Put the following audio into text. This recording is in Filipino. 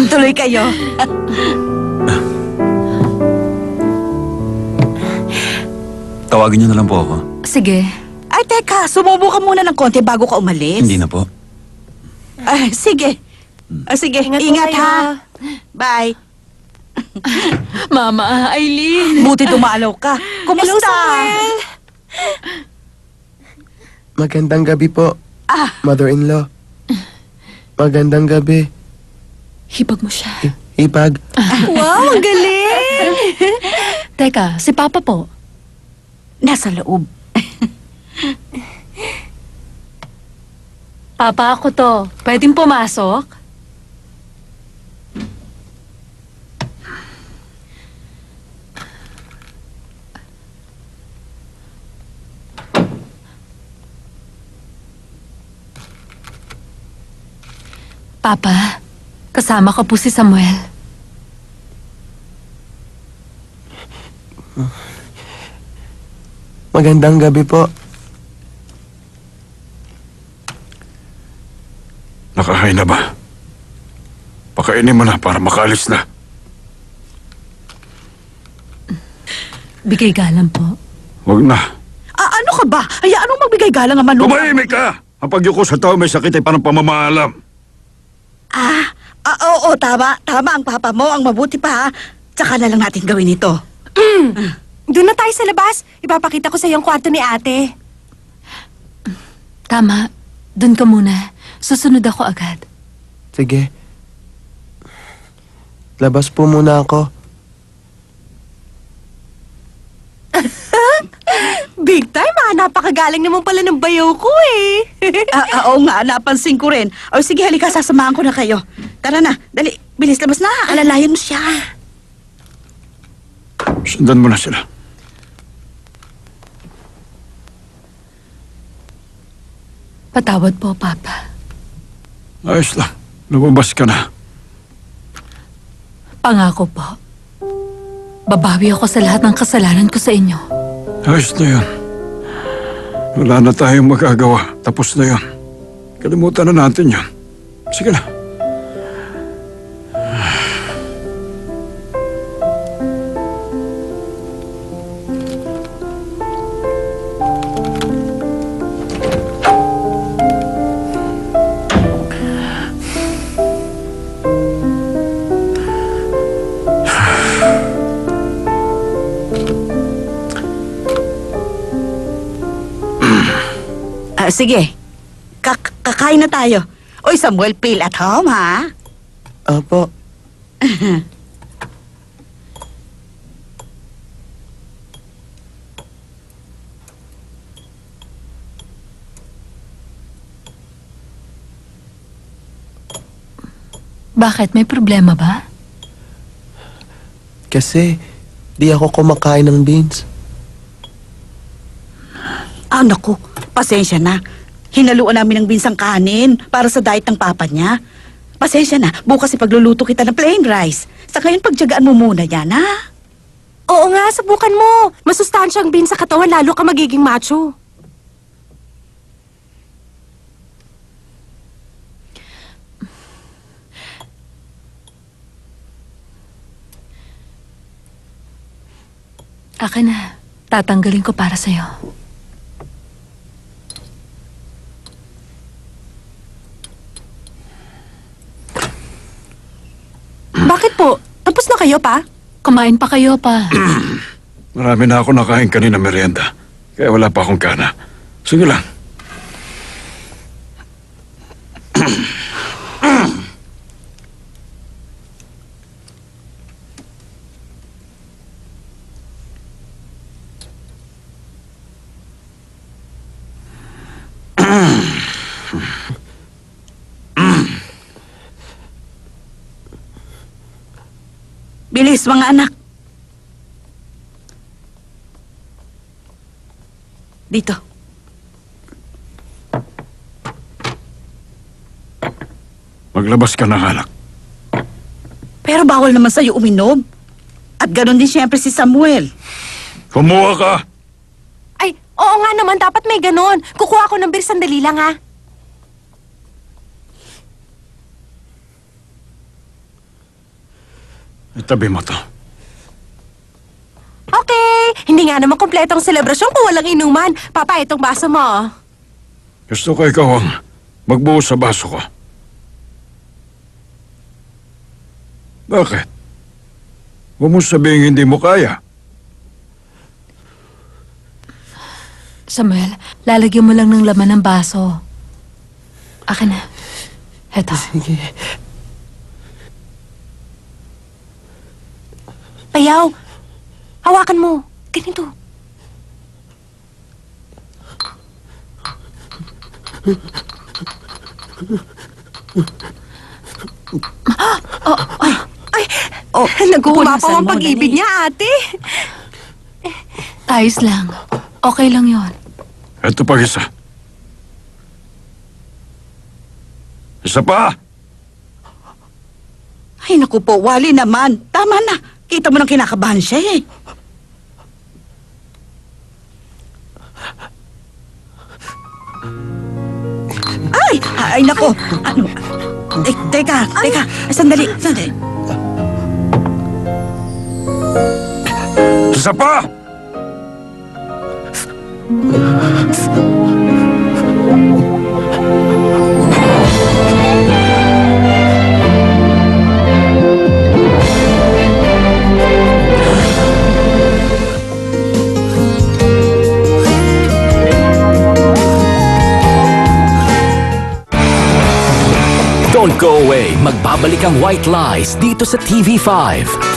tuloy kayo. Tawagin niyo na lang po ako. Sige. Ay, teka, sumubo ka muna ng konti bago ka umalis. Hindi na po. Ay, sige. Sige, Ingat po ingat kayo. ha. Bye. Mama, Aileen. Buti dumalaw ka. Kumusta? Hello, Samuel. Magandang gabi po, Ah, mother-in-law. Magandang gabi. Hipag mo siya. Ipag. Wow, ang galing! Teka, si Papa po. nasa loob. Papa, ako to. Pwedeng pumasok? Papa, kasama ko po si Samuel. Magandang gabi po. Nakahain na ba? Pakainin mo na para makaalis na. Bigay galang po. Huwag na. Ano ka ba? Hayaan mo magbigay galang ang manugang. Tumahimik ka! Ang pagyuko sa tao may sakit ay parang pamamaalam. Oo, tama. Tama ang papa mo. Ang mabuti pa, ha? Tsaka na lang natin gawin ito. Doon na tayo sa labas. Ipapakita ko sa yung kwarto ni ate. Tama. Doon ka muna. Susunod ako agad. Sige. Labas po muna ako. Big time ah. Napakagaling naman pala ng bayaw ko eh. Oo nga, napansin ko rin. O sige, halika, sasamahan ko na kayo. Tara na, dali. Bilis, labas na. Alalayan mo siya. Sundan mo na sila. Patawad po, Papa. Ayos lang. Lumabas ka na. Pangako po. Babawi ako sa lahat ng kasalanan ko sa inyo. Ayos na yun. Wala na tayong magagawa. Tapos na yun. Kalimutan na natin yun. Sige na. Sige, kakain na tayo. Oy, Samuel, feel at home, ha? Opo. Bakit? May problema ba? Kasi, di ako kumakain ng beans. Naku, pasensya na. Hinaluan namin ng binsang kanin para sa diet ng papa niya. Pasensya na, bukas ipagluluto kita ng plain rice. Sa ngayon, pagtiyagaan mo muna yan, ha? Oo nga, subukan mo. Masustansyang bean sa katawan, lalo ka magiging macho. Akin na. Tatanggalin ko para sa'yo. Bakit po? Tapos na kayo pa? Kumain pa kayo pa. Marami na ako nakain kanina merienda. Kaya wala pa akong kana. Sige lang. Bilis, mga anak. Dito. Maglabas ka ng anak. Pero bawal naman sa'yo uminom. At ganon din siyempre si Samuel. Kumuha ka! Ay, oo nga naman, dapat may ganon. Kukuha ako ng beer, sandali lang ha. Itabi mo to. Okay, hindi nga naman kompletong selebrasyon kung walang inuman. Papa, itong baso mo. Gusto ko ikaw ang magbuhos sa baso ko. Bakit? Huwag mo sabihin hindi mo kaya. Samuel, lalagyan mo lang ng laman ng baso. Akin na. Heto. Sige. Payaw, hawakan mo. Ganito. Oh, Nag-uumapaw ang punasan mo, pag-ibig dali. niya, ate. Ayos lang. Okay lang yon. Ito pa isa. Isa pa! Ay, naku po, Wally naman. Tama na. Kita mo nang kinakabahan siya eh. Ay, naku. Ano? Teka. Sandali. Isa pa! Don't go away. Magbabalik ang White Lies dito sa TV5.